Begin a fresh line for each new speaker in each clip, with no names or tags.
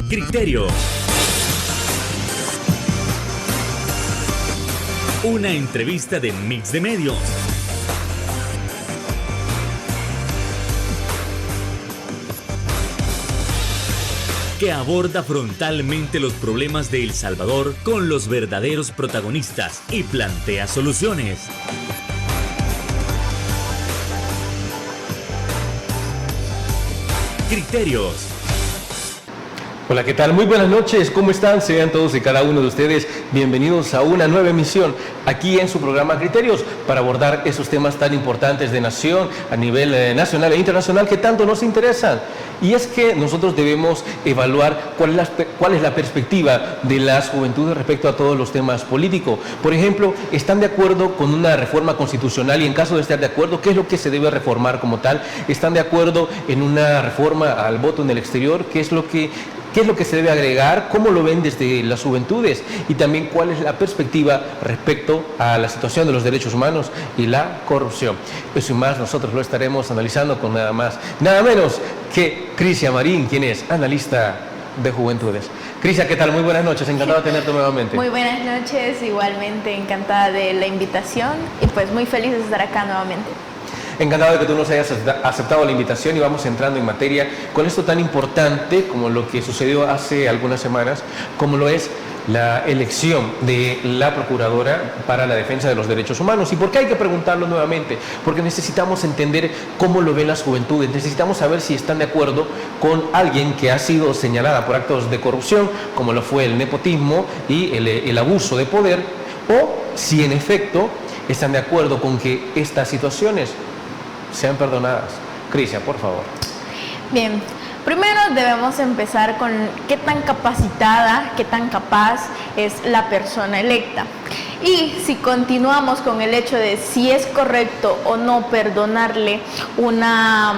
Criterios. Una entrevista de Mix de Medios. Que aborda frontalmente los problemas de El Salvador con los verdaderos protagonistas y plantea soluciones. Criterios.
Hola, ¿qué tal? Muy buenas noches, ¿cómo están? Sean todos y cada uno de ustedes bienvenidos a una nueva emisión aquí en su programa Criterios para abordar esos temas tan importantes de nación a nivel nacional e internacional que tanto nos interesan. Y es que nosotros debemos evaluar cuál es la perspectiva de las juventudes respecto a todos los temas políticos. Por ejemplo, ¿están de acuerdo con una reforma constitucional? Y en caso de estar de acuerdo, ¿qué es lo que se debe reformar como tal? ¿Están de acuerdo en una reforma al voto en el exterior? ¿Qué es lo que se debe agregar? ¿Cómo lo ven desde las juventudes? Y también, ¿cuál es la perspectiva respecto a la situación de los derechos humanos y la corrupción? Eso y más nosotros lo estaremos analizando con nada más, nada menos que Crisia Marín, quien es analista de juventudes. Crisia, ¿qué tal? Muy buenas noches, encantado de tenerte nuevamente.
Muy buenas noches, igualmente encantada de la invitación y pues muy feliz de estar acá nuevamente.
Encantado de que tú nos hayas aceptado la invitación y vamos entrando en materia con esto tan importante como lo que sucedió hace algunas semanas, como lo es la elección de la Procuradora para la Defensa de los Derechos Humanos. ¿Y por qué hay que preguntarlo nuevamente? Porque necesitamos entender cómo lo ven las juventudes, necesitamos saber si están de acuerdo con alguien que ha sido señalada por actos de corrupción, como lo fue el nepotismo y el abuso de poder, o si en efecto están de acuerdo con que estas situaciones sean perdonadas. Crisia, por favor.
Bien, primero debemos empezar con qué tan capacitada, qué tan capaz es la persona electa. Y si continuamos con el hecho de si es correcto o no perdonarle una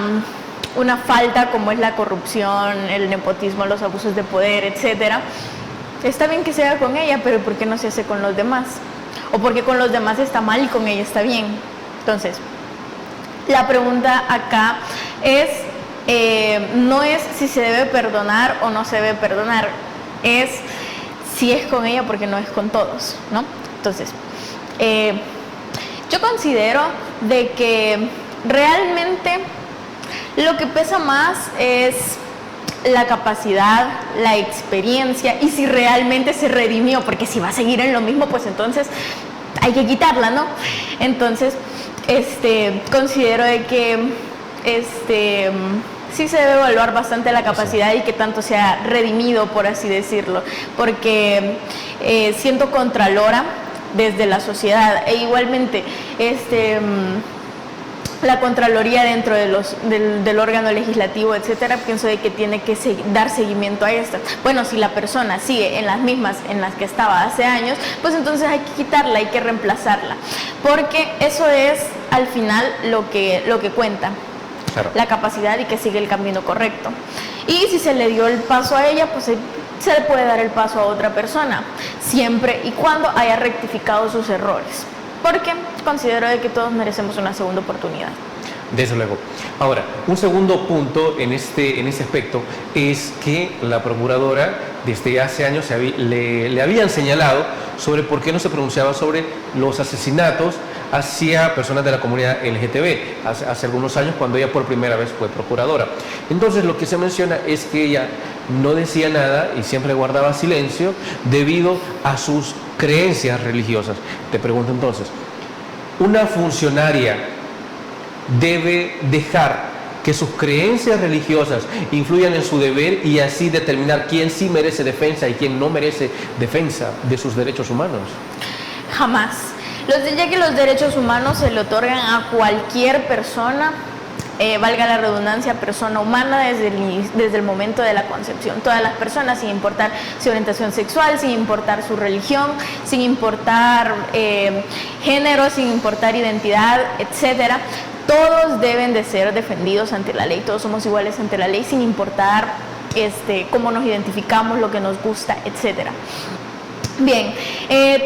falta como es la corrupción, el nepotismo, los abusos de poder, etcétera, está bien que se haga con ella, pero ¿por qué no se hace con los demás? O porque con los demás está mal y con ella está bien. Entonces, la pregunta acá es, no es si se debe perdonar o no se debe perdonar, es si es con ella porque no es con todos, ¿no? Entonces, yo considero de que realmente lo que pesa más es la capacidad, la experiencia y si realmente se redimió, porque si va a seguir en lo mismo, pues entonces hay que quitarla, ¿no? Entonces, considero de que sí se debe evaluar bastante la capacidad y que tanto se ha redimido, por así decirlo, porque siendo contralora desde la sociedad e igualmente la Contraloría dentro del órgano legislativo, etcétera, pienso de que tiene que dar seguimiento a esto. Bueno, si la persona sigue en las mismas en las que estaba hace años, pues entonces hay que quitarla, hay que reemplazarla, porque eso es al final lo que cuenta. Claro. La capacidad y que sigue el camino correcto. Y si se le dio el paso a ella, pues se le puede dar el paso a otra persona, siempre y cuando haya rectificado sus errores. Porque considero de que todos merecemos una segunda oportunidad.
Desde luego. Ahora, un segundo punto en este aspecto es que la Procuradora desde hace años le habían señalado sobre por qué no se pronunciaba sobre los asesinatos hacia personas de la comunidad LGTB, hace algunos años cuando ella por primera vez fue Procuradora. Entonces lo que se menciona es que ella no decía nada y siempre guardaba silencio debido a sus creencias religiosas. Te pregunto entonces, ¿una funcionaria debe dejar que sus creencias religiosas influyan en su deber y así determinar quién sí merece defensa y quién no merece defensa de sus derechos humanos?
Jamás. Ya que los derechos humanos se le otorgan a cualquier persona, valga la redundancia, persona humana desde el momento de la concepción. Todas las personas, sin importar su orientación sexual, sin importar su religión, sin importar género, sin importar identidad, etcétera, todos deben de ser defendidos ante la ley. Todos somos iguales ante la ley, sin importar cómo nos identificamos, lo que nos gusta, etcétera. Bien,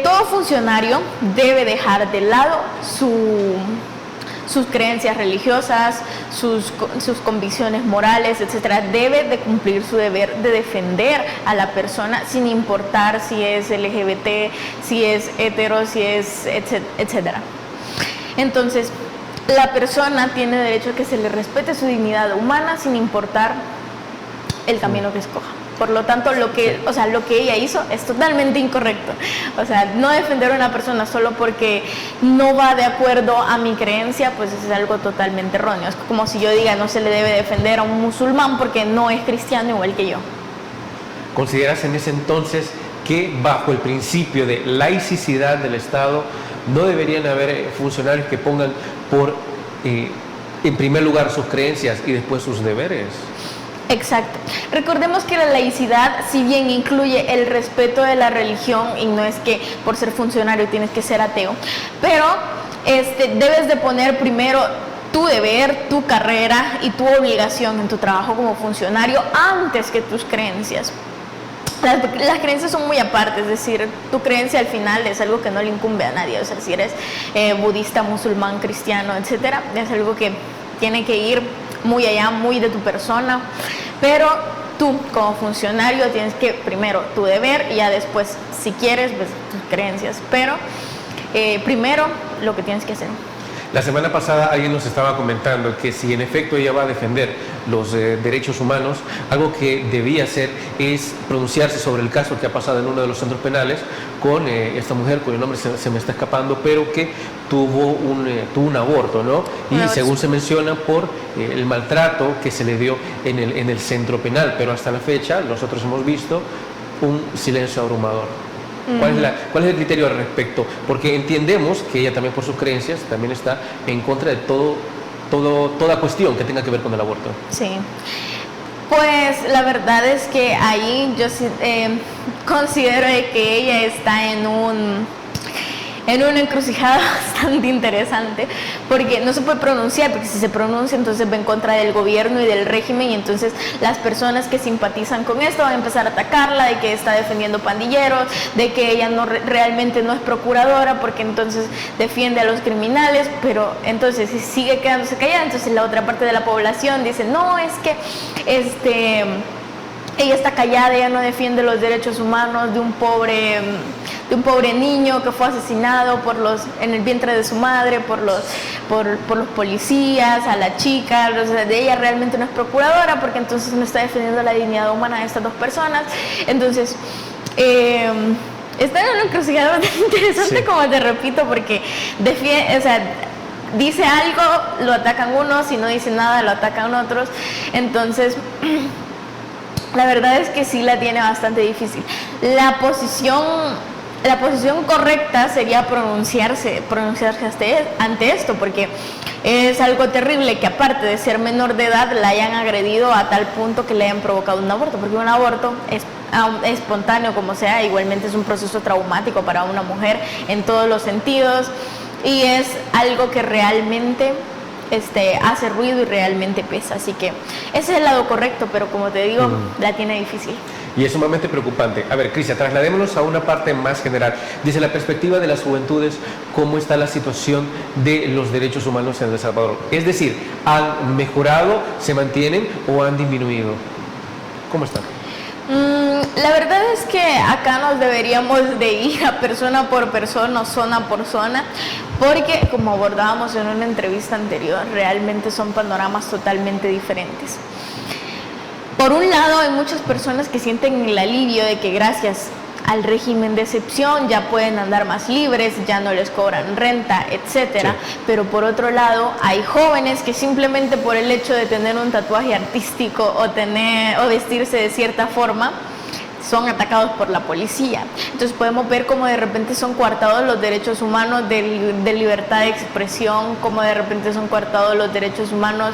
todo funcionario debe dejar de lado sus creencias religiosas, sus convicciones morales, etcétera. Debe de cumplir su deber de defender a la persona sin importar si es LGBT, si es hetero, si es etcétera. Entonces, la persona tiene derecho a que se le respete su dignidad humana sin importar el camino que escoja. Por lo tanto, lo que ella hizo es totalmente incorrecto. O sea, no defender a una persona solo porque no va de acuerdo a mi creencia, pues es algo totalmente erróneo. Es como si yo diga, no se le debe defender a un musulmán porque no es cristiano igual que yo.
¿Consideras en ese entonces que bajo el principio de laicidad del Estado no deberían haber funcionarios que pongan en primer lugar sus creencias y después sus deberes?
Exacto. Recordemos que la laicidad, si bien incluye el respeto de la religión, y no es que por ser funcionario tienes que ser ateo, pero debes de poner primero tu deber, tu carrera y tu obligación en tu trabajo como funcionario antes que tus creencias. Las creencias son muy aparte, es decir, tu creencia al final es algo que no le incumbe a nadie. O sea, si eres budista, musulmán, cristiano, etcétera, es algo que tiene que ir muy allá, muy de tu persona, pero tú como funcionario tienes que primero tu deber y ya después, si quieres, pues tus creencias, pero primero lo que tienes que hacer.
La semana pasada alguien nos estaba comentando que si en efecto ella va a defender los derechos humanos, algo que debía hacer es pronunciarse sobre el caso que ha pasado en uno de los centros penales con esta mujer cuyo nombre se me está escapando, pero que tuvo un aborto, ¿no? Y según se menciona por el maltrato que se le dio en el centro penal, pero hasta la fecha nosotros hemos visto un silencio abrumador. ¿Cuál es el criterio al respecto? Porque entendemos que ella también por sus creencias también está en contra de toda cuestión que tenga que ver con el aborto.
Sí. Pues la verdad es que ahí yo considero que ella está en una encrucijada bastante interesante, porque no se puede pronunciar, porque si se pronuncia entonces va en contra del gobierno y del régimen, y entonces las personas que simpatizan con esto van a empezar a atacarla, de que está defendiendo pandilleros, de que ella realmente no es procuradora, porque entonces defiende a los criminales, pero entonces si sigue quedándose callada, entonces la otra parte de la población dice, no, es que ella está callada, ella no defiende los derechos humanos de un pobre niño que fue asesinado en el vientre de su madre por los policías, a la chica. O sea, de ella realmente no es procuradora, porque entonces no está defendiendo la dignidad humana de estas dos personas. Entonces, está en una encrucijada bastante interesante, sí, como te repito, porque dice algo, lo atacan unos, si no dice nada, lo atacan otros. Entonces, la verdad es que sí la tiene bastante difícil. La posición correcta sería pronunciarse ante esto, porque es algo terrible que aparte de ser menor de edad la hayan agredido a tal punto que le hayan provocado un aborto, porque un aborto es espontáneo como sea, igualmente es un proceso traumático para una mujer en todos los sentidos, y es algo que realmente hace ruido y realmente pesa. Así que ese es el lado correcto, pero como te digo, la tiene difícil.
Y es sumamente preocupante. A ver, Crisia, trasladémonos a una parte más general. Desde la perspectiva de las juventudes, ¿cómo está la situación de los derechos humanos en El Salvador? Es decir, ¿han mejorado, se mantienen o han disminuido? ¿Cómo están?
La verdad es que acá nos deberíamos de ir a persona por persona, zona por zona, porque como abordábamos en una entrevista anterior, realmente son panoramas totalmente diferentes. Por un lado, hay muchas personas que sienten el alivio de que gracias al régimen de excepción ya pueden andar más libres, ya no les cobran renta, etcétera. Sí. Pero por otro lado, hay jóvenes que simplemente por el hecho de tener un tatuaje artístico o vestirse de cierta forma, son atacados por la policía. Entonces podemos ver cómo de repente son coartados los derechos humanos de libertad de expresión, cómo de repente son coartados los derechos humanos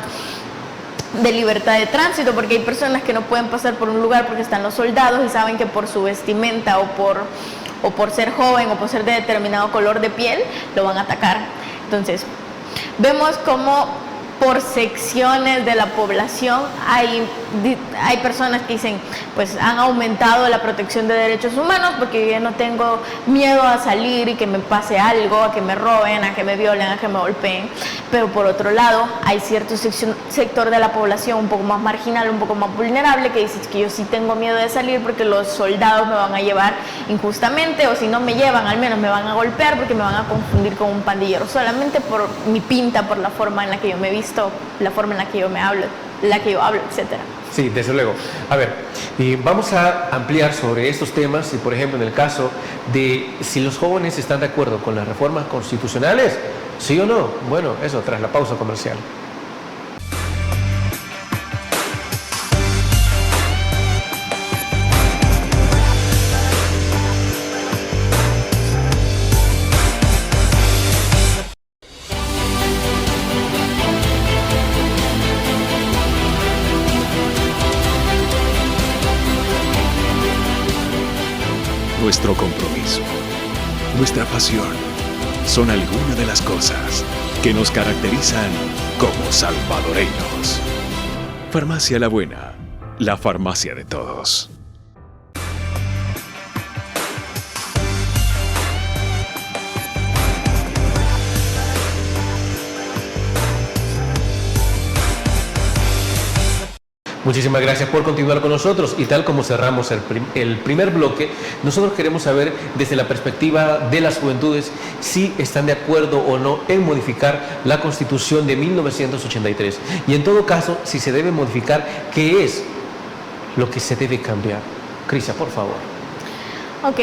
de libertad de tránsito, porque hay personas que no pueden pasar por un lugar porque están los soldados y saben que por su vestimenta o por ser joven o por ser de determinado color de piel lo van a atacar. Entonces vemos cómo por secciones de la población hay personas que dicen, pues han aumentado la protección de derechos humanos porque yo ya no tengo miedo a salir y que me pase algo, a que me roben, a que me violen, a que me golpeen. pero por otro lado hay cierto sector de la población un poco más marginal, un poco más vulnerable, que dice que yo sí tengo miedo de salir porque los soldados me van a llevar injustamente, o si no me llevan al menos me van a golpear porque me van a confundir con un pandillero, solamente por mi pinta, por la forma en la que yo me he visto, la forma en la que yo hablo, etcétera.
Sí, desde luego. A ver, y vamos a ampliar sobre estos temas y, por ejemplo, en el caso de si los jóvenes están de acuerdo con las reformas constitucionales, ¿sí o no? Bueno, eso tras la pausa comercial.
Nuestro compromiso, nuestra pasión, son algunas de las cosas que nos caracterizan como salvadoreños. Farmacia La Buena, la farmacia de todos.
Muchísimas gracias por continuar con nosotros, y tal como cerramos el primer bloque, nosotros queremos saber desde la perspectiva de las juventudes si están de acuerdo o no en modificar la Constitución de 1983, y en todo caso, si se debe modificar, ¿qué es lo que se debe cambiar? Crisia, por favor.
Ok.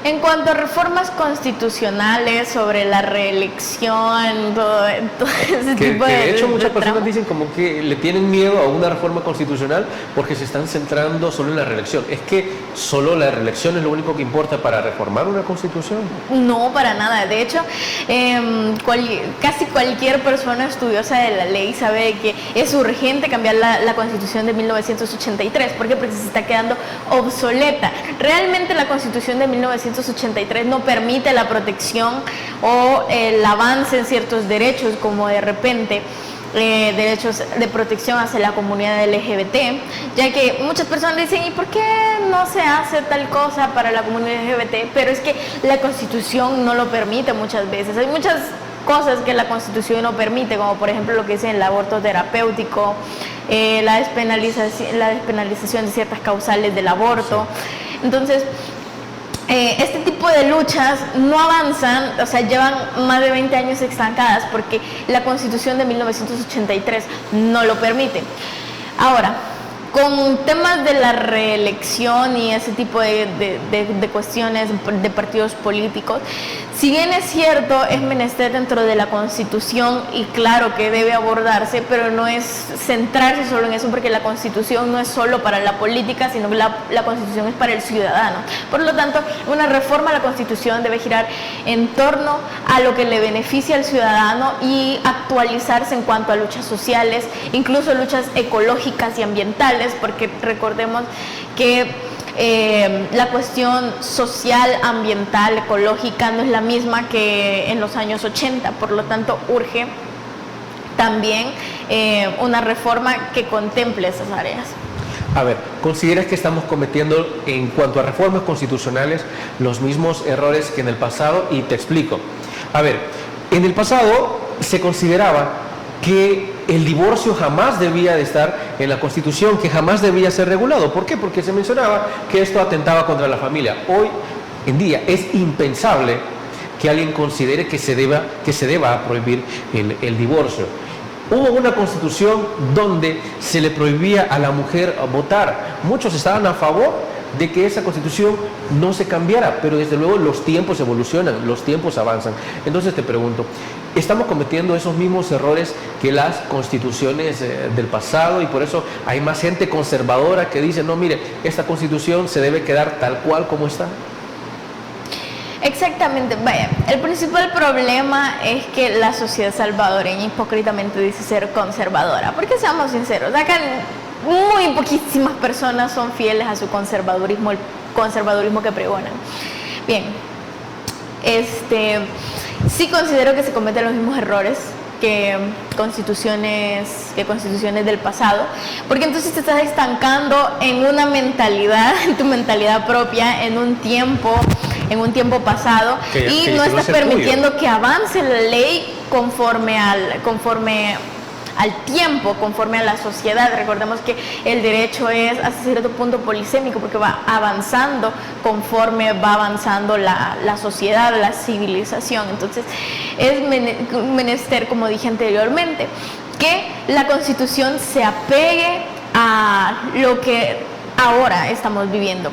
En cuanto a reformas constitucionales sobre la reelección, todo ese tipo
de hecho muchas personas
tramo.
dicen como que le tienen miedo a una reforma constitucional porque se están centrando solo en la reelección. ¿Es que solo la reelección es lo único que importa para reformar una constitución?
No, para nada. De hecho, casi cualquier persona estudiosa de la ley sabe que es urgente cambiar la Constitución de 1983. ¿Por qué? Porque se está quedando obsoleta. Realmente la Constitución de 1983 no permite la protección o el avance en ciertos derechos, como de repente derechos de protección hacia la comunidad LGBT, ya que muchas personas dicen, ¿y por qué no se hace tal cosa para la comunidad LGBT? Pero es que la Constitución no lo permite muchas veces. Hay muchas cosas que la Constitución no permite, como por ejemplo lo que dice el aborto terapéutico, la despenalización de ciertas causales del aborto. Entonces, este tipo de luchas no avanzan, o sea, llevan más de 20 años estancadas porque la Constitución de 1983 no lo permite. Ahora, con temas de la reelección y ese tipo de cuestiones de partidos políticos, si bien es cierto, es menester dentro de la Constitución y claro que debe abordarse, pero no es centrarse solo en eso, porque la Constitución no es solo para la política, sino que la Constitución es para el ciudadano. Por lo tanto, una reforma a la Constitución debe girar en torno a lo que le beneficia al ciudadano y actualizarse en cuanto a luchas sociales, incluso luchas ecológicas y ambientales, porque recordemos que la cuestión social, ambiental, ecológica no es la misma que en los años 80, por lo tanto urge también una reforma que contemple esas áreas.
A ver, ¿consideras que estamos cometiendo en cuanto a reformas constitucionales los mismos errores que en el pasado? Y te explico. A ver, en el pasado se consideraba que el divorcio jamás debía de estar en la Constitución, que jamás debía ser regulado. ¿Por qué? Porque se mencionaba que esto atentaba contra la familia. Hoy en día es impensable que alguien considere que se deba prohibir el divorcio. Hubo una Constitución donde se le prohibía a la mujer votar. Muchos estaban a favor de que esa Constitución no se cambiara, pero desde luego los tiempos evolucionan, los tiempos avanzan. Entonces te pregunto, ¿estamos cometiendo esos mismos errores que las constituciones del pasado? Y por eso hay más gente conservadora que dice, no, mire, esta Constitución se debe quedar tal cual como está.
Exactamente, vaya, el principal problema es que la sociedad salvadoreña hipócritamente dice ser conservadora, porque seamos sinceros, acá muy poquísimas personas son fieles a su conservadurismo, el conservadurismo que pregonan. Bien, sí considero que se cometen los mismos errores que constituciones del pasado, porque entonces te estás estancando en una mentalidad, en tu mentalidad propia, en un tiempo, en un tiempo pasado y no estás permitiendo que avance la ley conforme al tiempo, conforme a la sociedad. Recordemos que el derecho es hasta cierto punto polisémico porque va avanzando conforme va avanzando la sociedad, la civilización. Entonces es menester, como dije anteriormente, que la Constitución se apegue a lo que ahora estamos viviendo,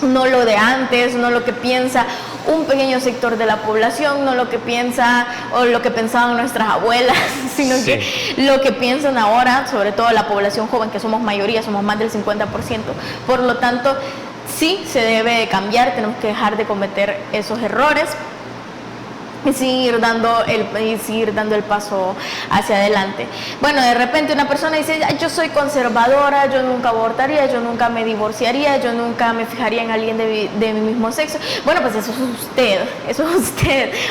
no lo de antes, no lo que piensa un pequeño sector de la población, no lo que piensa o lo que pensaban nuestras abuelas, sino que lo que piensan ahora, sobre todo la población joven, que somos mayoría, somos más del 50%. Por lo tanto, sí se debe de cambiar, tenemos que dejar de cometer esos errores y seguir dando el paso hacia adelante. Bueno, de repente una persona dice, yo soy conservadora, yo nunca abortaría, yo nunca me divorciaría, yo nunca me fijaría en alguien de mi mismo sexo. Bueno, pues eso es usted.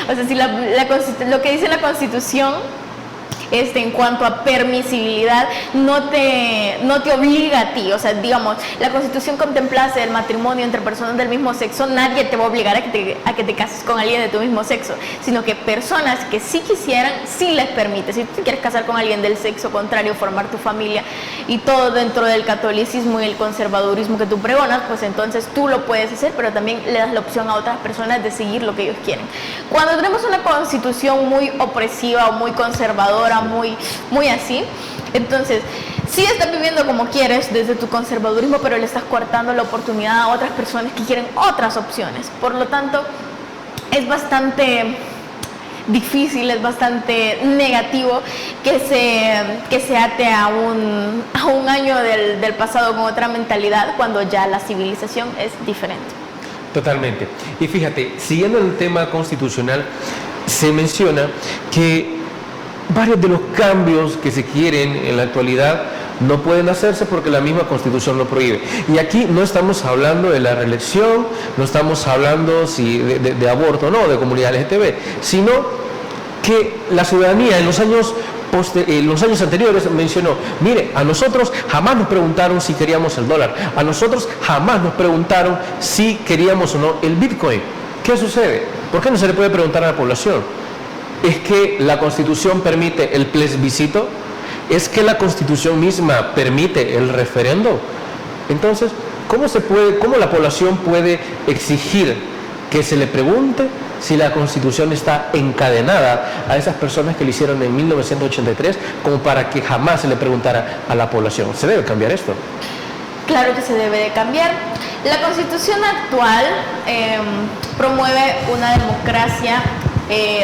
O sea, si lo que dice la Constitución en cuanto a permisibilidad no te obliga a ti. O sea, digamos, la Constitución contemplase el matrimonio entre personas del mismo sexo, nadie te va a obligar a que te cases con alguien de tu mismo sexo, sino que personas que sí quisieran, sí les permite. Si tú quieres casar con alguien del sexo contrario, formar tu familia y todo dentro del catolicismo y el conservadurismo que tú pregonas, pues entonces tú lo puedes hacer, pero también le das la opción a otras personas de seguir lo que ellos quieren. Cuando tenemos una Constitución muy opresiva o muy conservadora, muy así, entonces sí estás viviendo como quieres desde tu conservadurismo, pero le estás coartando la oportunidad a otras personas que quieren otras opciones. Por lo tanto, es bastante difícil, es bastante negativo que se ate a un año del pasado con otra mentalidad, cuando ya la civilización es diferente.
Totalmente. Y fíjate, siguiendo el tema constitucional, se menciona que varios de los cambios que se quieren en la actualidad no pueden hacerse porque la misma Constitución lo prohíbe. Y aquí no estamos hablando de la reelección, no estamos hablando de aborto, no, de comunidad LGTB, sino que la ciudadanía en los años anteriores mencionó, mire, a nosotros jamás nos preguntaron si queríamos el dólar, a nosotros jamás nos preguntaron si queríamos o no el Bitcoin. ¿Qué sucede? ¿Por qué no se le puede preguntar a la población? ¿Es que la Constitución permite el plebiscito? ¿Es que la Constitución misma permite el referendo? Entonces, ¿cómo la población puede exigir que se le pregunte si la Constitución está encadenada a esas personas que lo hicieron en 1983 como para que jamás se le preguntara a la población? ¿Se debe cambiar esto?
Claro que se debe de cambiar. La Constitución actual promueve una democracia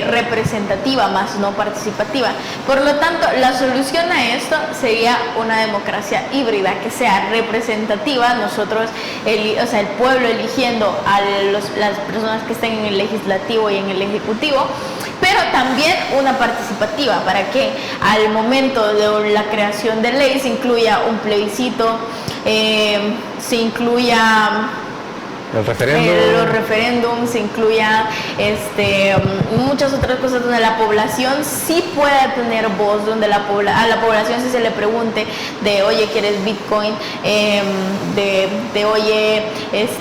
representativa, más no participativa. Por lo tanto, la solución a esto sería una democracia híbrida, que sea representativa, nosotros, el pueblo eligiendo a las personas que estén en el legislativo y en el ejecutivo, pero también una participativa, para que al momento de la creación de ley se incluya un plebiscito, se incluya
el referéndum,
los referéndums, se incluya muchas otras cosas donde la población sí pueda tener voz, donde a la población sí se le pregunte de, oye, ¿quieres Bitcoin? Oye,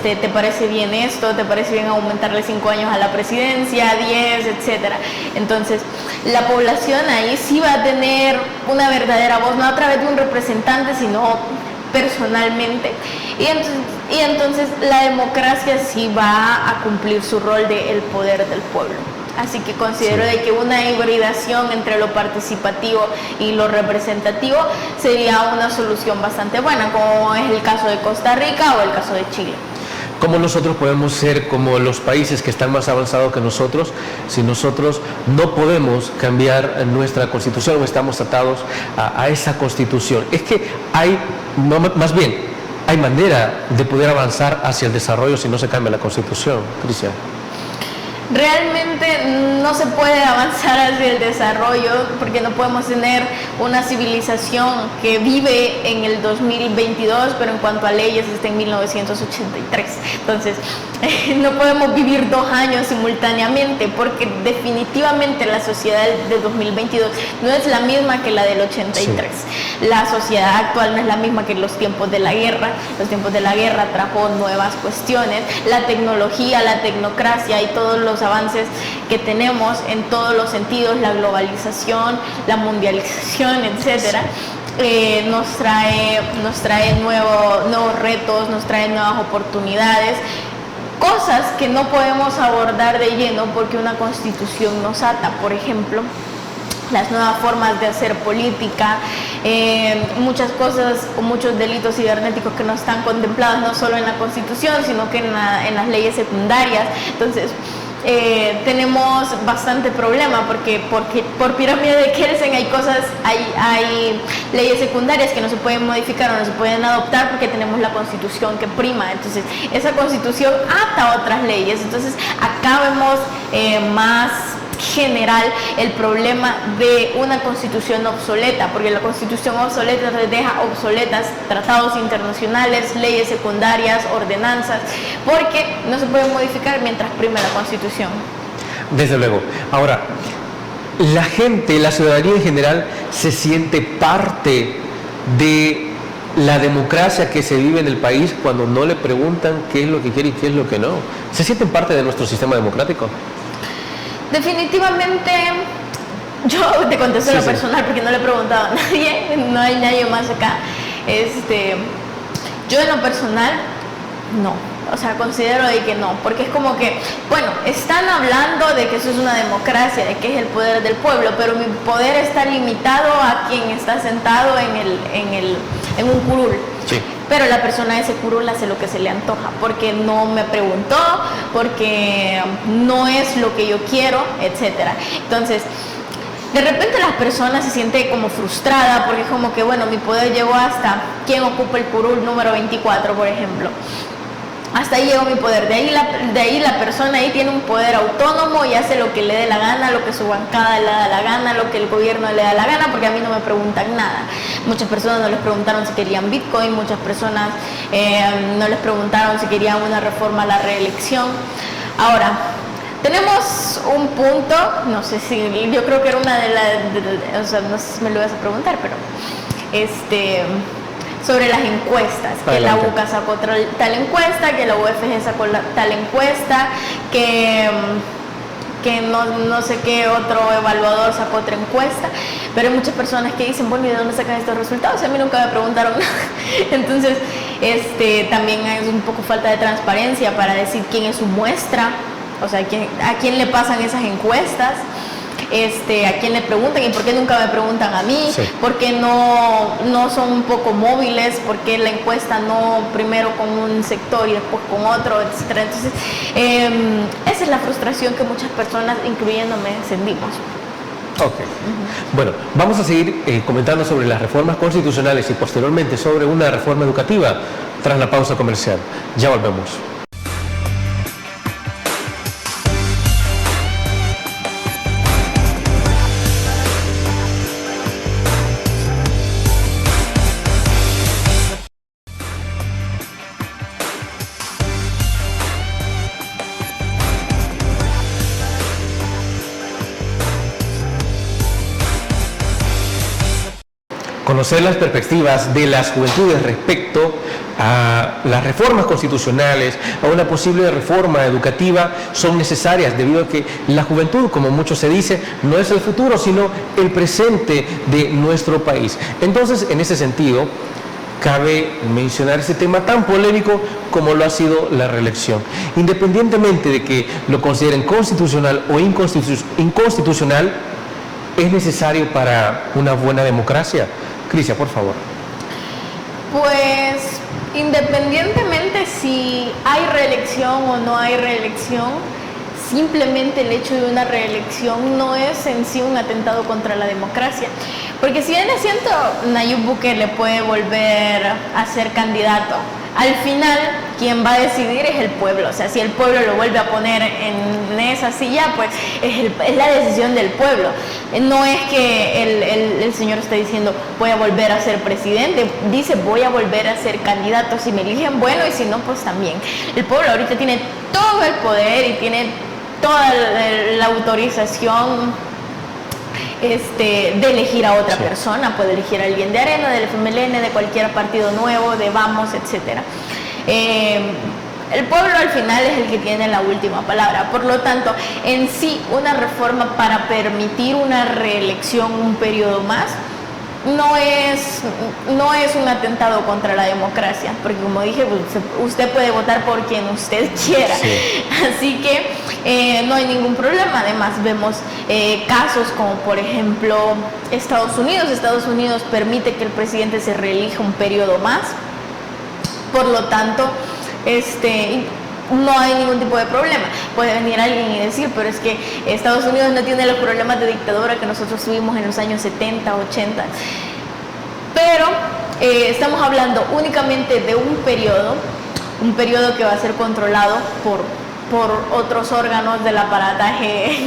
¿te parece bien esto? ¿Te parece bien aumentarle 5 años a la presidencia, 10, etcétera? Entonces, la población ahí sí va a tener una verdadera voz, no a través de un representante, sino personalmente, y entonces la democracia sí va a cumplir su rol de el poder del pueblo. Así que considero de que una hibridación entre lo participativo y lo representativo sería una solución bastante buena, como es el caso de Costa Rica o el caso de Chile.
¿Cómo nosotros podemos ser como los países que están más avanzados que nosotros si nosotros no podemos cambiar nuestra Constitución o estamos atados a esa Constitución? Es que hay manera de poder avanzar hacia el desarrollo si no se cambia la Constitución, Cristian.
Realmente no se puede avanzar hacia el desarrollo porque no podemos tener una civilización que vive en el 2022, pero en cuanto a leyes está en 1983. Entonces, no podemos vivir 2 años simultáneamente porque definitivamente la sociedad de 2022 no es la misma que la del 83. Sí. La sociedad actual no es la misma que los tiempos de la guerra. Los tiempos de la guerra trajo nuevas cuestiones, la tecnología, la tecnocracia y todos los avances que tenemos en todos los sentidos, la globalización, la mundialización, etcétera, nos trae nuevos retos, nos trae nuevas oportunidades, cosas que no podemos abordar de lleno porque una constitución nos ata. Por ejemplo, las nuevas formas de hacer política, muchas cosas o muchos delitos cibernéticos que no están contemplados no solo en la Constitución, sino que en las leyes secundarias. Entonces, tenemos bastante problema porque por pirámide de Kelsen hay leyes secundarias que no se pueden modificar o no se pueden adoptar porque tenemos la Constitución que prima. Entonces, esa Constitución ata a otras leyes. Entonces, acá vemos más general el problema de una constitución obsoleta, porque la constitución obsoleta deja obsoletas tratados internacionales, leyes secundarias, ordenanzas, porque no se pueden modificar mientras prime la constitución.
Desde luego. Ahora, la gente, la ciudadanía en general, se siente parte de la democracia que se vive en el país cuando no le preguntan qué es lo que quiere y qué es lo que no. ¿Se sienten parte de nuestro sistema democrático?
Definitivamente, yo te contesto lo personal porque no le he preguntado a nadie, no hay nadie más acá. Yo en lo personal, no. O sea, considero de que no, porque es como que, bueno, están hablando de que eso es una democracia, de que es el poder del pueblo, pero mi poder está limitado a quien está sentado en un curul. Sí. Pero la persona de ese curul hace lo que se le antoja, porque no me preguntó, porque no es lo que yo quiero, etcétera. Entonces, de repente las personas se sienten como frustradas, porque es como que, bueno, mi poder llegó hasta quien ocupa el curul número 24, por ejemplo. Hasta ahí llegó mi poder, de ahí la persona ahí tiene un poder autónomo y hace lo que le dé la gana, lo que su bancada le da la gana, lo que el gobierno le da la gana, porque a mí no me preguntan nada. Muchas personas no les preguntaron si querían Bitcoin, muchas personas no les preguntaron si querían una reforma a la reelección. Ahora, tenemos un punto, no sé si, yo creo que era una de las, o sea, no sé si me lo ibas a preguntar, pero sobre las encuestas, que la UCA sacó tal encuesta, que la UFG sacó tal encuesta, que no sé qué otro evaluador sacó otra encuesta, pero hay muchas personas que dicen, bueno, ¿y de dónde sacan estos resultados? A mí nunca me preguntaron nada. Entonces, también es un poco falta de transparencia para decir quién es su muestra, o sea, a quién le pasan esas encuestas. A quién le preguntan y por qué nunca me preguntan a mí, sí. Por qué no son un poco móviles, por qué la encuesta no primero con un sector y después con otro, etcétera. Entonces, esa es la frustración que muchas personas, incluyéndome, sentimos.
Ok. Bueno, vamos a seguir comentando sobre las reformas constitucionales y posteriormente sobre una reforma educativa tras la pausa comercial. Ya volvemos. Conocer las perspectivas de las juventudes respecto a las reformas constitucionales, a una posible reforma educativa, son necesarias debido a que la juventud, como mucho se dice, no es el futuro, sino el presente de nuestro país. Entonces, en ese sentido, cabe mencionar ese tema tan polémico como lo ha sido la reelección. Independientemente de que lo consideren constitucional o inconstitucional, es necesario para una buena democracia. Crisia, por favor.
Pues, independientemente si hay reelección o no hay reelección, simplemente el hecho de una reelección no es en sí un atentado contra la democracia. Porque si bien es cierto, Nayib Bukele puede volver a ser candidato al final quien va a decidir es el pueblo. O sea, si el pueblo lo vuelve a poner en esa silla, pues es la decisión del pueblo. No es que el señor está diciendo voy a volver a ser presidente, dice voy a volver a ser candidato, si me eligen bueno y si no pues también. El pueblo ahorita tiene todo el poder y tiene toda la autorización de elegir a otra persona. Puede elegir a alguien de Arena, del FMLN, de cualquier partido nuevo, de Vamos, etcétera. El pueblo al final es el que tiene la última palabra. Por lo tanto, en sí, una reforma para permitir una reelección un periodo más no es un atentado contra la democracia, porque como dije, usted puede votar por quien usted quiera. Sí. Así que no hay ningún problema. Además vemos casos como por ejemplo Estados Unidos. Estados Unidos permite que el presidente se reelija un periodo más. Por lo tanto, no hay ningún tipo de problema. Puede venir alguien y decir, pero es que Estados Unidos no tiene los problemas de dictadura que nosotros tuvimos en los años 70, 80. Pero estamos hablando únicamente de un periodo que va a ser controlado por otros órganos del aparataje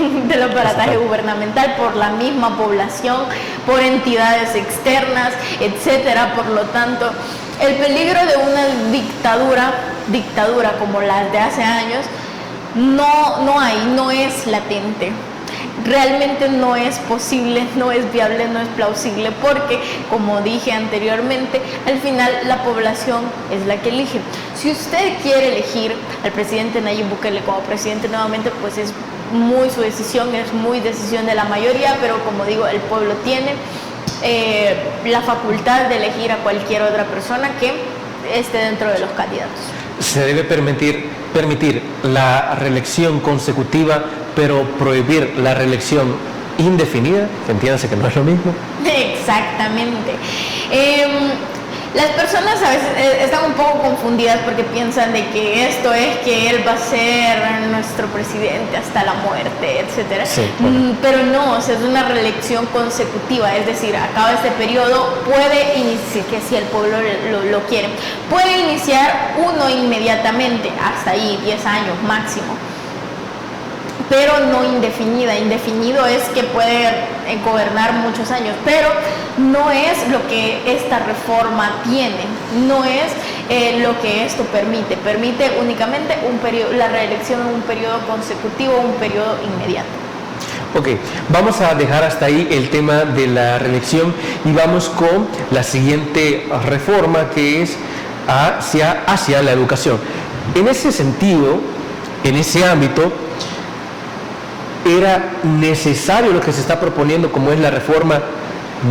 gubernamental, por la misma población, por entidades externas, etcétera. Por lo tanto, el peligro de una dictadura como las de hace años no es latente. Realmente no es posible, no es viable, no es plausible, porque como dije anteriormente, al final la población es la que elige. Si usted quiere elegir al presidente Nayib Bukele como presidente nuevamente, pues es muy su decisión, es muy decisión de la mayoría, pero como digo, el pueblo tiene la facultad de elegir a cualquier otra persona que esté dentro de los candidatos.
Se debe permitir la reelección consecutiva, pero prohibir la reelección indefinida, entiéndase que no es lo mismo.
Exactamente. Las personas a veces están un poco confundidas porque piensan de que esto es que él va a ser nuestro presidente hasta la muerte, etcétera. Sí, bueno. Pero no, o sea, es una reelección consecutiva, es decir, acaba este periodo, puede iniciar, que si el pueblo lo quiere, puede iniciar uno inmediatamente, hasta ahí, 10 años máximo, pero no indefinida. Indefinido es que puede gobernar muchos años, pero no es lo que esta reforma tiene, no es lo que esto permite únicamente la reelección en un periodo consecutivo, un periodo inmediato.
Ok, vamos a dejar hasta ahí el tema de la reelección y vamos con la siguiente reforma, que es hacia la educación. En ese sentido, en ese ámbito, era necesario lo que se está proponiendo, como es la reforma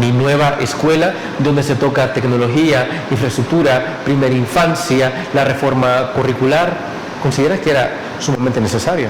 Mi Nueva Escuela, donde se toca tecnología, infraestructura, primera infancia, la reforma curricular. ¿Consideras que era sumamente necesaria?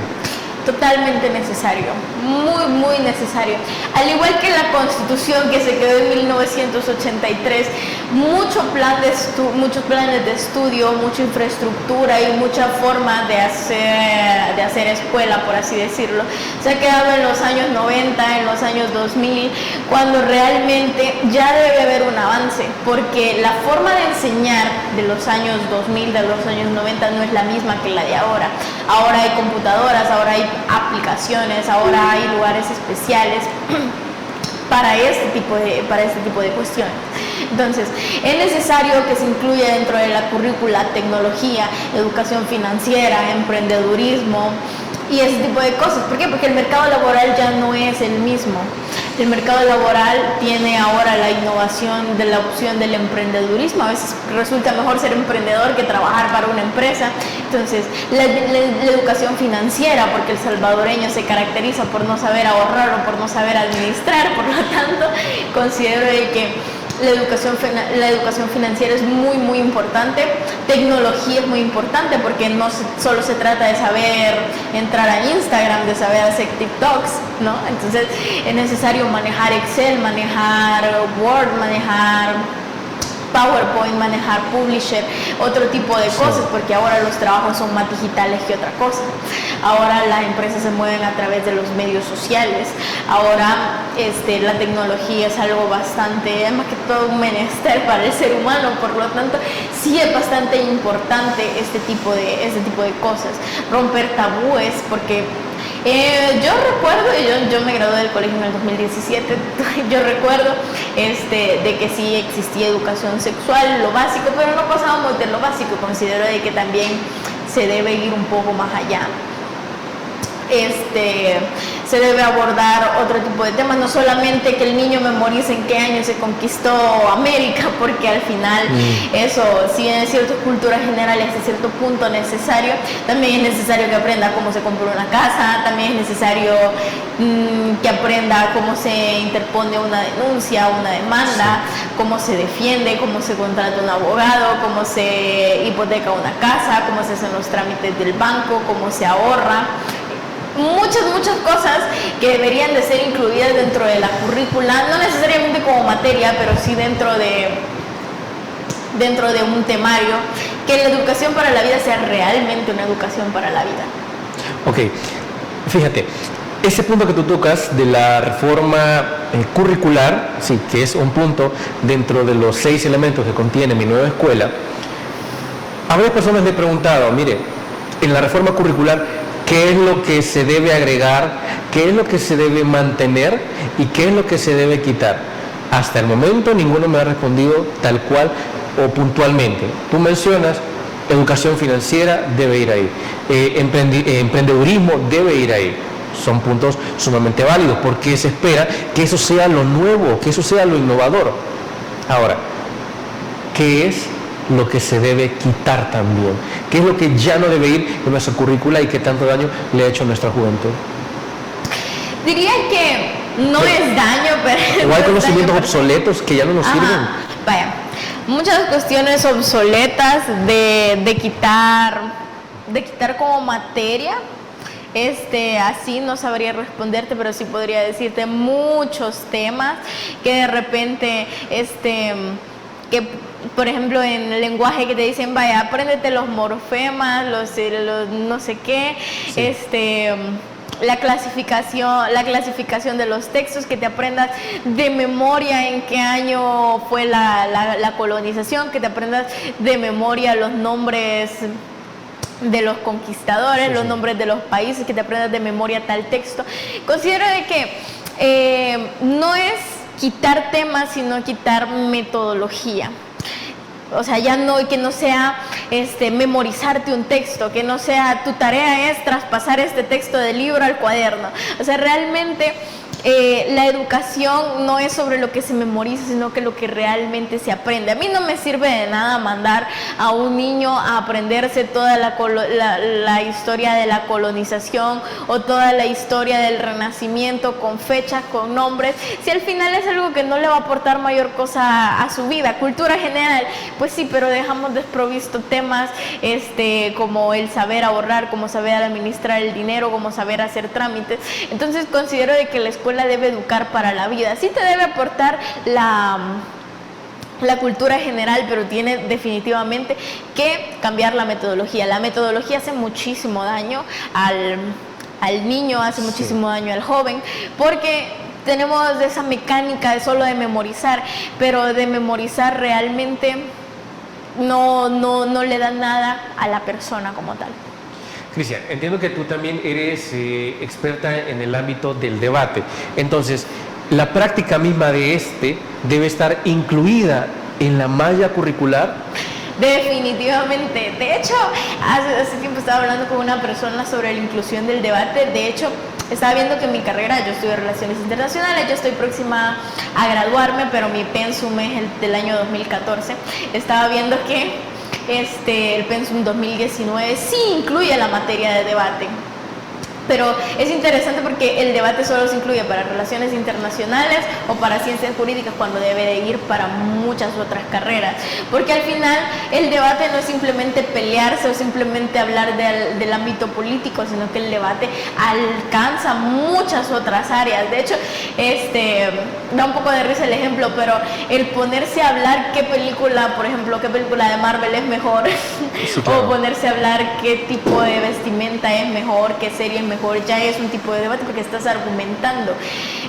Totalmente necesario, muy, muy necesario. Al igual que la Constitución que se quedó en 1983, muchos planes de estudio, mucha infraestructura y mucha forma de hacer escuela, por así decirlo, se ha quedado en los años 90, en los años 2000, cuando realmente ya debe haber un avance, porque la forma de enseñar de los años 2000, de los años 90, no es la misma que la de ahora. Ahora hay computadoras, ahora hay aplicaciones, ahora hay lugares especiales para este tipo de cuestiones. Entonces, es necesario que se incluya dentro de la currícula tecnología, educación financiera, emprendedurismo y ese tipo de cosas. ¿Por qué? Porque el mercado laboral ya no es el mismo. El mercado laboral tiene ahora la innovación de la opción del emprendedurismo. A veces resulta mejor ser emprendedor que trabajar para una empresa. Entonces, la educación financiera, porque el salvadoreño se caracteriza por no saber ahorrar o por no saber administrar. Por lo tanto, considero que la educación financiera es muy, muy importante. Tecnología es muy importante porque no solo se trata de saber entrar a Instagram, de saber hacer TikToks, ¿no? Entonces es necesario manejar Excel, manejar Word, manejar PowerPoint, manejar Publisher, otro tipo de cosas, porque ahora los trabajos son más digitales que otra cosa. Ahora las empresas se mueven a través de los medios sociales. Ahora la tecnología es algo bastante, más que todo un menester para el ser humano, por lo tanto sí es bastante importante este tipo de cosas, romper tabúes, porque yo recuerdo, yo me gradué del colegio en el 2017, yo recuerdo de que sí existía educación sexual, lo básico, pero no pasábamos de lo básico. Considero de que también se debe ir un poco más allá. Se debe abordar otro tipo de temas, no solamente que el niño memorice en qué año se conquistó América, porque al final eso, si bien es cierto, cultura general es hasta cierto punto necesario, también es necesario que aprenda cómo se compra una casa, también es necesario que aprenda cómo se interpone una denuncia, una demanda, cómo se defiende, cómo se contrata un abogado, cómo se hipoteca una casa, cómo se hacen los trámites del banco, cómo se ahorra. Muchas cosas que deberían de ser incluidas dentro de la currícula, no necesariamente como materia, pero sí dentro de un temario, que la educación para la vida sea realmente una educación para la vida.
Ok, fíjate, ese punto que tú tocas de la reforma curricular, sí, que es un punto dentro de los 6 elementos que contiene mi nueva escuela. A varias personas me he preguntado, mire, en la reforma curricular, ¿qué es lo que se debe agregar? ¿Qué es lo que se debe mantener? ¿Y qué es lo que se debe quitar? Hasta el momento ninguno me ha respondido tal cual o puntualmente. Tú mencionas educación financiera, debe ir ahí. Emprendedurismo debe ir ahí. Son puntos sumamente válidos porque se espera que eso sea lo nuevo, que eso sea lo innovador. Ahora, ¿qué es lo que se debe quitar también? ¿Qué es lo que ya no debe ir en nuestra currícula y que tanto daño le ha hecho a nuestra juventud?
Diría que no es daño, pero...
¿O hay conocimientos obsoletos que ya no nos sirven?
Vaya, muchas cuestiones obsoletas de quitar como materia. Así no sabría responderte, pero sí podría decirte muchos temas que de repente, que por ejemplo en el lenguaje que te dicen, vaya, apréndete los morfemas, los no sé qué, sí. La clasificación de los textos, que te aprendas de memoria en qué año fue la colonización, que te aprendas de memoria los nombres de los conquistadores, sí, los nombres de los países, que te aprendas de memoria tal texto. Considero de que no es quitar temas, sino quitar metodología. O sea, ya no, que no sea memorizarte un texto, que no sea tu tarea es traspasar este texto del libro al cuaderno. O sea, realmente la educación no es sobre lo que se memoriza, sino que lo que realmente se aprende. A mí no me sirve de nada mandar a un niño a aprenderse toda la historia de la colonización o toda la historia del Renacimiento con fechas, con nombres, si al final es algo que no le va a aportar mayor cosa a su vida. Cultura general, pues sí, pero dejamos desprovisto temas como el saber ahorrar, como saber administrar el dinero, como saber hacer trámites. Entonces considero de que la escuela debe educar para la vida. Sí te debe aportar la cultura general, pero tiene definitivamente que cambiar la metodología. La metodología hace muchísimo daño al niño, hace muchísimo daño al joven, porque tenemos esa mecánica de solo de memorizar, pero de memorizar realmente no le da nada a la persona como tal.
Cristian, entiendo que tú también eres experta en el ámbito del debate. Entonces, la práctica misma de debe estar incluida en la malla curricular.
Definitivamente. De hecho, hace tiempo estaba hablando con una persona sobre la inclusión del debate. De hecho, estaba viendo que en mi carrera, yo estudio Relaciones Internacionales, yo estoy próxima a graduarme, pero mi pensum es el del año 2014. Estaba viendo que el pensum 2019 sí incluye la materia de debate. Pero es interesante porque el debate solo se incluye para relaciones internacionales o para ciencias jurídicas, cuando debe de ir para muchas otras carreras. Porque al final el debate no es simplemente pelearse o simplemente hablar del ámbito político, sino que el debate alcanza muchas otras áreas. De hecho, da un poco de risa el ejemplo, pero el ponerse a hablar qué película, por ejemplo, qué película de Marvel es mejor, sí, claro. O ponerse a hablar qué tipo de vestimenta es mejor, qué serie es mejor, ya es un tipo de debate porque estás argumentando.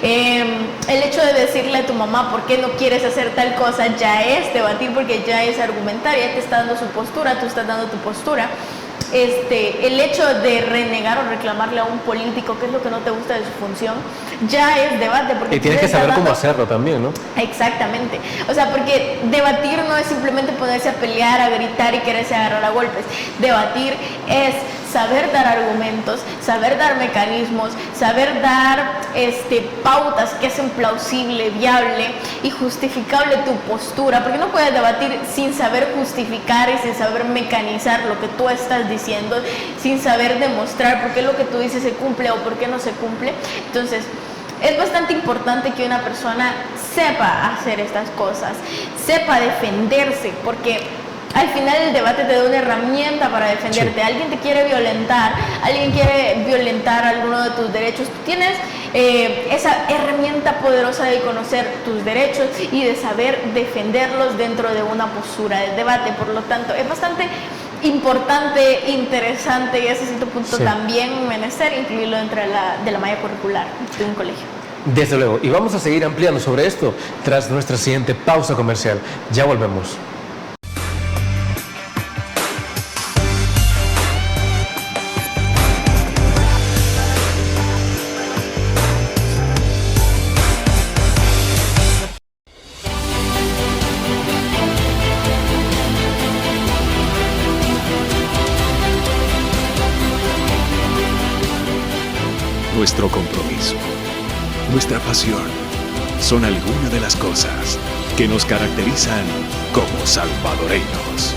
El hecho de decirle a tu mamá por qué no quieres hacer tal cosa ya es debatir, porque ya es argumentar, ya te está dando su postura, tú estás dando tu postura. El hecho de renegar o reclamarle a un político qué es lo que no te gusta de su función, ya es debate. Porque
y tienes que saber cómo hacerlo también, ¿no?
Exactamente. O sea, porque debatir no es simplemente ponerse a pelear, a gritar y quererse agarrar a golpes. Debatir es saber dar argumentos, saber dar mecanismos, saber dar pautas que hacen plausible, viable y justificable tu postura, porque no puedes debatir sin saber justificar y sin saber mecanizar lo que tú estás diciendo, sin saber demostrar por qué lo que tú dices se cumple o por qué no se cumple. Entonces, es bastante importante que una persona sepa hacer estas cosas, sepa defenderse, porque al final el debate te da una herramienta para defenderte. Sí. Alguien te quiere violentar, alguien quiere violentar alguno de tus derechos. Tú tienes esa herramienta poderosa de conocer tus derechos y de saber defenderlos dentro de una postura del debate. Por lo tanto, es bastante importante, interesante y hasta cierto punto sí. También menester incluirlo dentro de la malla curricular de un colegio.
Desde luego, y vamos a seguir ampliando sobre esto tras nuestra siguiente pausa comercial. Ya volvemos.
Nuestro compromiso, nuestra pasión, son algunas de las cosas que nos caracterizan como salvadoreños.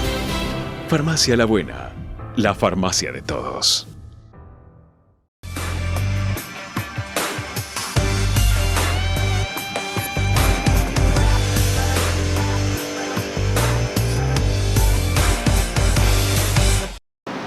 Farmacia La Buena, la farmacia de todos.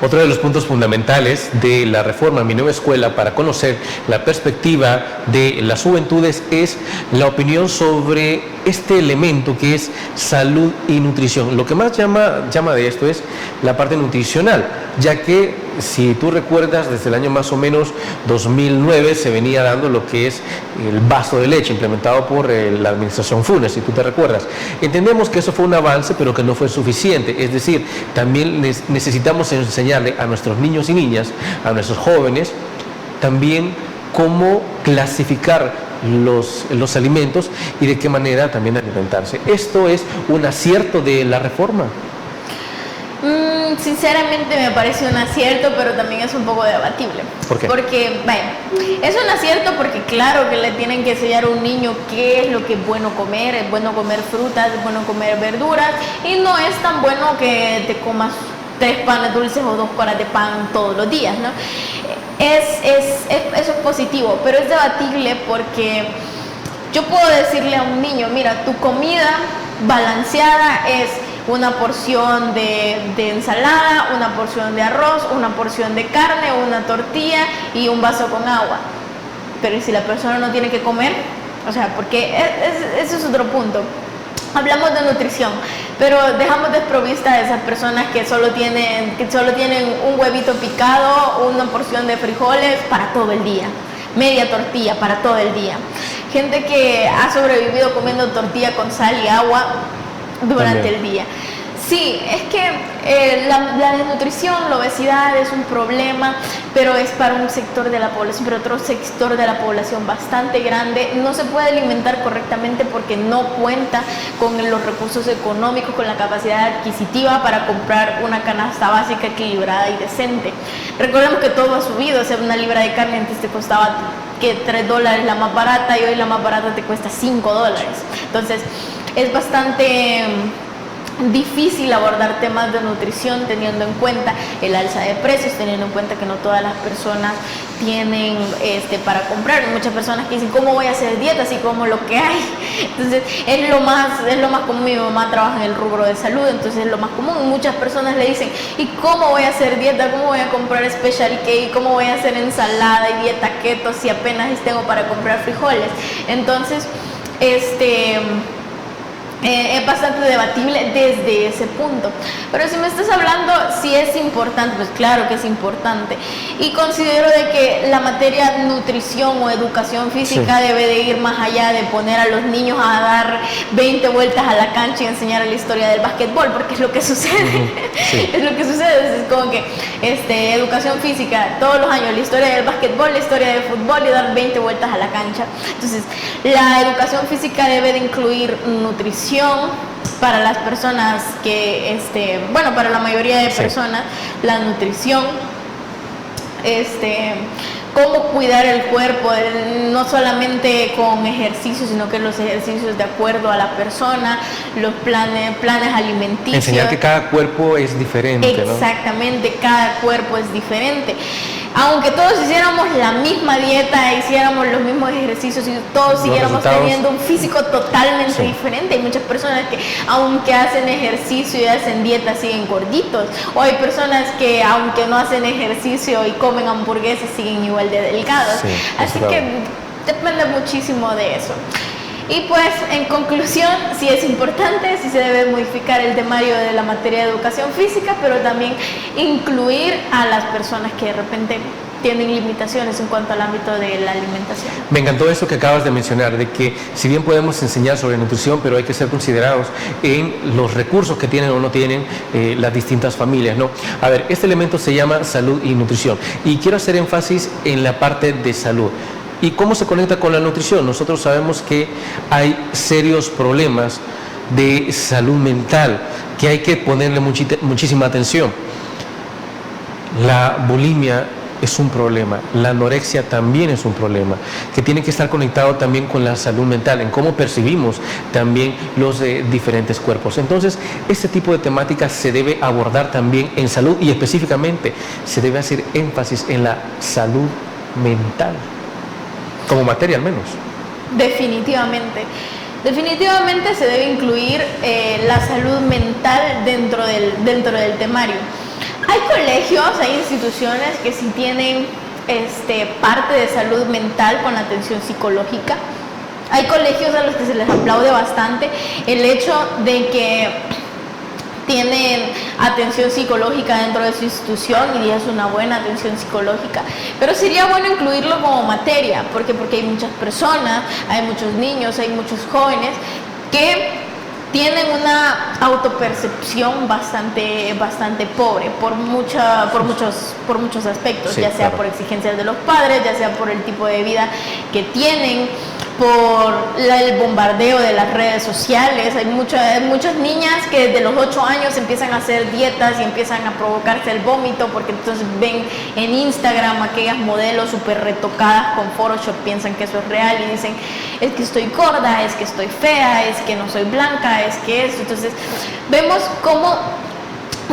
Otro de los puntos fundamentales de la reforma Mi Nueva Escuela para conocer la perspectiva de las juventudes es la opinión sobre este elemento que es salud y nutrición. Lo que más llama de esto es la parte nutricional, ya que si tú recuerdas, desde el año más o menos 2009 se venía dando lo que es el vaso de leche implementado por la administración Funes, si tú te recuerdas. Entendemos que eso fue un avance, pero que no fue suficiente. Es decir, también necesitamos enseñarle a nuestros niños y niñas, a nuestros jóvenes, también cómo clasificar los alimentos y de qué manera también alimentarse. ¿Esto es un acierto de la reforma?
Sinceramente me parece un acierto, pero también es un poco debatible.
¿Por qué?
Porque, es un acierto porque claro que le tienen que enseñar a un niño qué es lo que es bueno comer. Es bueno comer frutas, es bueno comer verduras, y no es tan bueno que te comas 3 panes dulces o 2 cuaras de pan todos los días, ¿no? Eso es positivo, pero es debatible porque yo puedo decirle a un niño, mira, tu comida balanceada es una porción de ensalada, una porción de arroz, una porción de carne, una tortilla y un vaso con agua. Pero si la persona no tiene que comer, o sea, porque ese es otro punto. Hablamos de nutrición, pero dejamos desprovista a esas personas que solo tienen un huevito picado, una porción de frijoles para todo el día, media tortilla para todo el día. Gente que ha sobrevivido comiendo tortilla con sal y agua durante el día. Sí, es que la desnutrición, la obesidad es un problema, pero es para un sector de la población, pero otro sector de la población bastante grande no se puede alimentar correctamente porque no cuenta con los recursos económicos, con la capacidad adquisitiva para comprar una canasta básica equilibrada y decente. Recordemos que todo ha subido, o sea, una libra de carne antes te costaba que $3 la más barata y hoy la más barata te cuesta $5. Entonces, es bastante difícil abordar temas de nutrición teniendo en cuenta el alza de precios, teniendo en cuenta que no todas las personas tienen para comprar. Muchas personas que dicen, ¿cómo voy a hacer dieta si como lo que hay? Entonces es lo más común. Mi mamá trabaja en el rubro de salud, entonces es lo más común. Muchas personas le dicen, ¿y cómo voy a hacer dieta? ¿Cómo voy a comprar Special K? ¿Cómo voy a hacer ensalada y dieta keto si apenas tengo para comprar frijoles? Entonces es bastante debatible desde ese punto. Pero si me estás hablando si es importante, pues claro que es importante. Y considero de que la materia nutrición o educación física debe de ir más allá de poner a los niños a dar 20 vueltas a la cancha y enseñar la historia del básquetbol, porque es lo que sucede. Es lo que sucede. Es como que educación física, todos los años, la historia del básquetbol, la historia del fútbol y dar 20 vueltas a la cancha. Entonces, la educación física debe de incluir nutrición para las personas que, para la mayoría de personas, la nutrición, cómo cuidar el cuerpo, no solamente con ejercicios, sino que los ejercicios de acuerdo a la persona, los planes alimenticios.
Enseñar que cada cuerpo es diferente, ¿no?
Exactamente, cada cuerpo es diferente. Aunque todos hiciéramos la misma dieta, hiciéramos los mismos ejercicios y todos siguiéramos teniendo un físico totalmente diferente. Hay muchas personas que, aunque hacen ejercicio y hacen dieta, siguen gorditos. O hay personas que, aunque no hacen ejercicio y comen hamburguesas, siguen igual de delgados. Así que depende muchísimo de eso. Y pues, en conclusión, sí es importante, sí se debe modificar el temario de la materia de educación física, pero también incluir a las personas que de repente tienen limitaciones en cuanto al ámbito de la alimentación.
Me encantó eso que acabas de mencionar, de que si bien podemos enseñar sobre nutrición, pero hay que ser considerados en los recursos que tienen o no tienen las distintas familias, ¿no? A ver, este elemento se llama salud y nutrición, y quiero hacer énfasis en la parte de salud. ¿Y cómo se conecta con la nutrición? Nosotros sabemos que hay serios problemas de salud mental que hay que ponerle muchísima atención. La bulimia es un problema, la anorexia también es un problema, que tiene que estar conectado también con la salud mental, en cómo percibimos también los diferentes cuerpos. Entonces, este tipo de temáticas se debe abordar también en salud, y específicamente se debe hacer énfasis en la salud mental, como materia al menos.
Definitivamente se debe incluir la salud mental dentro del temario. Hay colegios, hay instituciones que sí tienen parte de salud mental con atención psicológica. Hay colegios a los que se les aplaude bastante el hecho de que tienen atención psicológica dentro de su institución, y es una buena atención psicológica, pero sería bueno incluirlo como materia, porque hay muchas personas, hay muchos niños, hay muchos jóvenes que tienen una autopercepción bastante pobre por muchos aspectos, ya sea por exigencias de los padres, ya sea por el tipo de vida que tienen, por el bombardeo de las redes sociales. Hay muchas niñas que desde los 8 años empiezan a hacer dietas y empiezan a provocarse el vómito, porque entonces ven en Instagram aquellas modelos súper retocadas con Photoshop, piensan que eso es real y dicen, es que estoy gorda, es que estoy fea, es que no soy blanca, es que eso. Entonces vemos cómo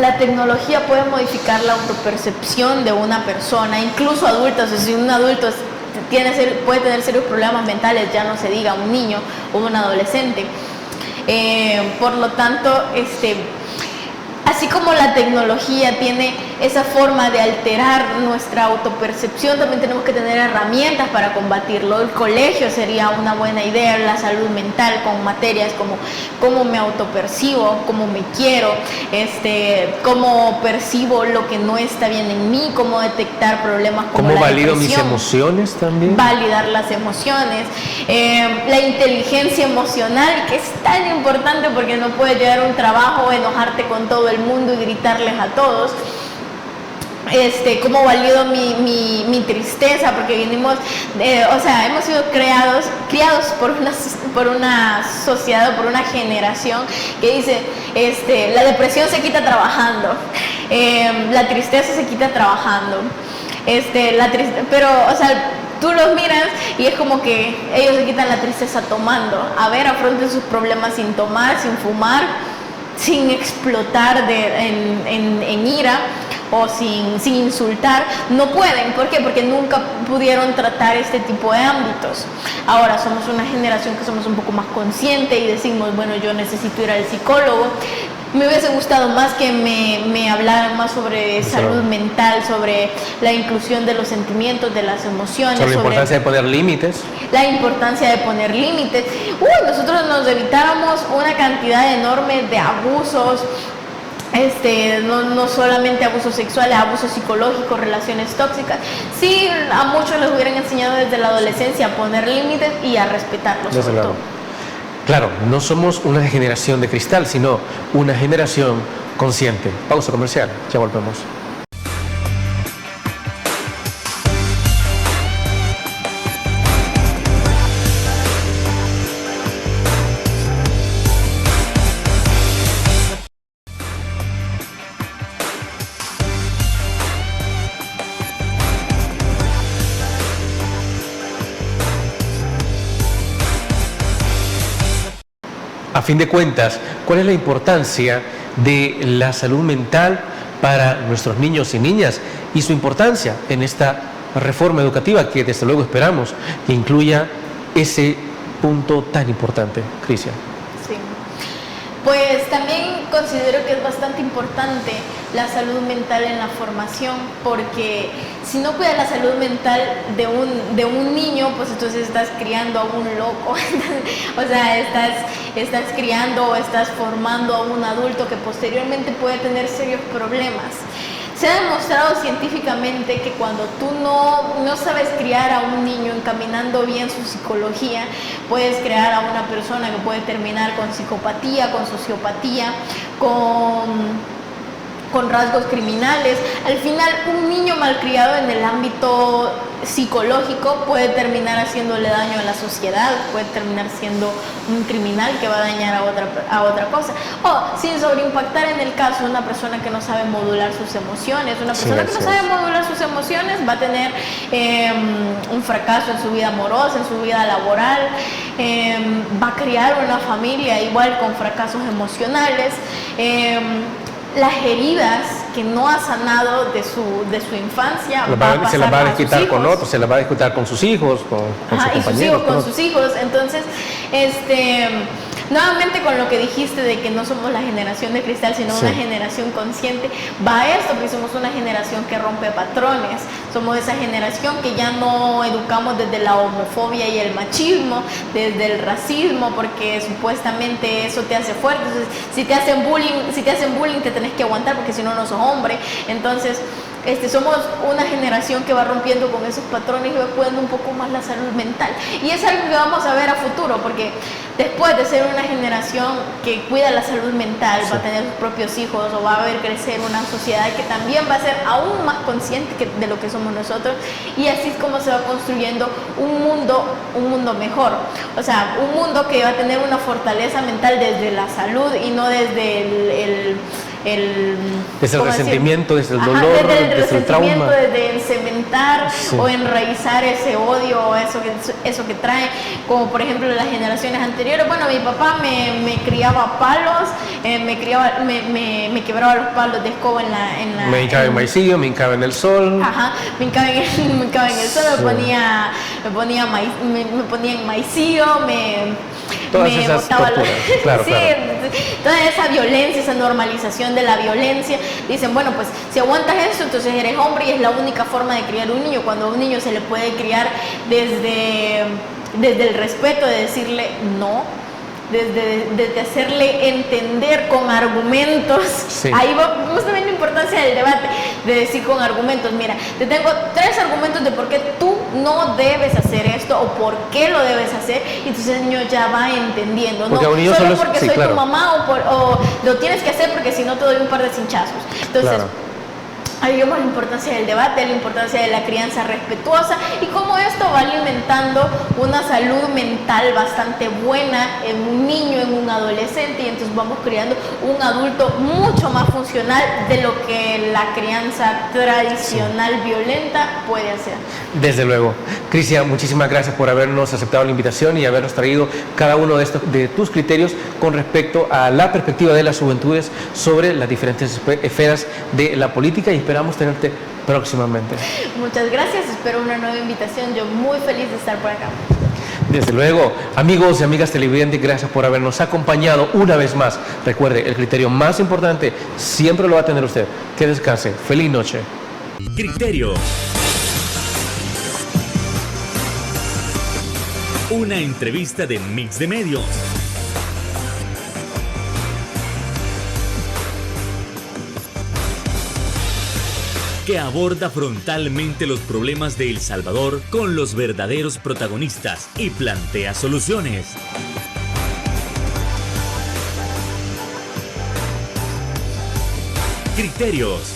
la tecnología puede modificar la autopercepción de una persona, incluso adultos. O sea, si un adulto puede tener serios problemas mentales, ya no se diga un niño o un adolescente. Por lo tanto, así como la tecnología tiene esa forma de alterar nuestra autopercepción, también tenemos que tener herramientas para combatirlo. El colegio sería una buena idea, la salud mental con materias como cómo me autopercibo, cómo me quiero, cómo percibo lo que no está bien en mí, cómo detectar problemas como la depresión. ¿Cómo valido mis emociones también? Validar las emociones, la inteligencia emocional, que es tan importante porque no puedes llegar a un trabajo, enojarte con todo el mundo y gritarles a todos. Cómo valido mi tristeza, porque hemos sido criados por una sociedad o por una generación que dice, la depresión se quita trabajando, la tristeza se quita trabajando, pero, tú los miras y es como que ellos se quitan la tristeza tomando. A ver, afronten sus problemas sin tomar, sin fumar, sin explotar en ira o sin insultar, no pueden. ¿Por qué? Porque nunca pudieron tratar este tipo de ámbitos. Ahora somos una generación que somos un poco más consciente y decimos, bueno, yo necesito ir al psicólogo. Me hubiese gustado más que me hablaran más sobre salud mental, sobre la inclusión de los sentimientos, de las emociones.
Sobre la importancia de poner límites.
La importancia de poner límites. Nosotros nos evitáramos una cantidad enorme de abusos, no solamente abusos sexuales, abusos psicológicos, relaciones tóxicas. Sí, a muchos les hubieran enseñado desde la adolescencia a poner límites y a respetarlos sobre todo.
Claro, no somos una generación de cristal, sino una generación consciente. Pausa comercial, ya volvemos. A fin de cuentas, ¿cuál es la importancia de la salud mental para nuestros niños y niñas y su importancia en esta reforma educativa que desde luego esperamos que incluya ese punto tan importante? Crisia.
Sí. Pues también considero que es bastante importante la salud mental en la formación, porque si no cuidas la salud mental de un niño, pues entonces estás criando a un loco. O sea, estás criando o estás formando a un adulto que posteriormente puede tener serios problemas. Se ha demostrado científicamente que cuando tú no sabes criar a un niño encaminando bien su psicología, puedes crear a una persona que puede terminar con psicopatía, con sociopatía, con rasgos criminales. Al final, un niño malcriado en el ámbito psicológico puede terminar haciéndole daño a la sociedad, puede terminar siendo un criminal que va a dañar a otra cosa. O sin sobreimpactar en el caso, una persona que no sabe modular sus emociones. Una persona que no sabe modular sus emociones va a tener un fracaso en su vida amorosa, en su vida laboral, va a criar una familia igual con fracasos emocionales. Las heridas que no ha sanado de su infancia
se las va a desquitar con otros, se las va a desquitar con sus hijos, con sus compañeros.
Con sus hijos. Entonces, nuevamente con lo que dijiste de que no somos la generación de cristal, sino una generación consciente, va esto, porque somos una generación que rompe patrones. Somos esa generación que ya no educamos desde la homofobia y el machismo, desde el racismo, porque supuestamente eso te hace fuerte. Entonces, si te hacen bullying te tenés que aguantar, porque si no, no sos hombre. Entonces, somos una generación que va rompiendo con esos patrones y va cuidando un poco más la salud mental. Y es algo que vamos a ver a futuro, porque después de ser una generación que cuida la salud mental, va a tener sus propios hijos o va a ver crecer una sociedad que también va a ser aún más consciente de lo que somos nosotros, y así es como se va construyendo un mundo mejor. O sea, un mundo que va a tener una fortaleza mental desde la salud y no desde
desde el resentimiento, desde el dolor, desde el trauma,
desde encementar o enraizar ese odio o eso que trae, como por ejemplo las generaciones anteriores. Bueno, mi papá me criaba a palos, me quebraba los palos de escoba
me hincaba en maicillo, me hincaba en el sol.
Me hincaba en el sol, me ponía en maicillo,
todas esas
botaba
claro.
Toda esa violencia, esa normalización de la violencia. Dicen, bueno, pues si aguantas eso, entonces eres hombre, y es la única forma de criar un niño, cuando a un niño se le puede criar desde el respeto, de decirle no, desde hacerle entender con argumentos. Ahí vamos también la importancia del debate, de decir con argumentos, mira, te tengo 3 argumentos de por qué tú no debes hacer esto o por qué lo debes hacer, y entonces el niño ya va entendiendo,
porque
no solo porque soy tu mamá o lo tienes que hacer porque si no te doy un par de cinchazos. Entonces, Ahí vemos la importancia del debate, la importancia de la crianza respetuosa y cómo esto va alimentando una salud mental bastante buena en un niño, en un adolescente, y entonces vamos creando un adulto mucho más funcional de lo que la crianza tradicional violenta puede hacer.
Desde luego. Cristian, muchísimas gracias por habernos aceptado la invitación y habernos traído cada uno de tus criterios con respecto a la perspectiva de las juventudes sobre las diferentes esferas de la política, y esperamos tenerte próximamente.
Muchas gracias, espero una nueva invitación, yo muy feliz de estar por acá.
Desde luego, amigos y amigas televidentes, gracias por habernos acompañado una vez más. Recuerde, el criterio más importante siempre lo va a tener usted. Que descanse. Feliz noche.
Criterio. Una entrevista de Mix de Medios. Que aborda frontalmente los problemas de El Salvador con los verdaderos protagonistas y plantea soluciones. Criterios.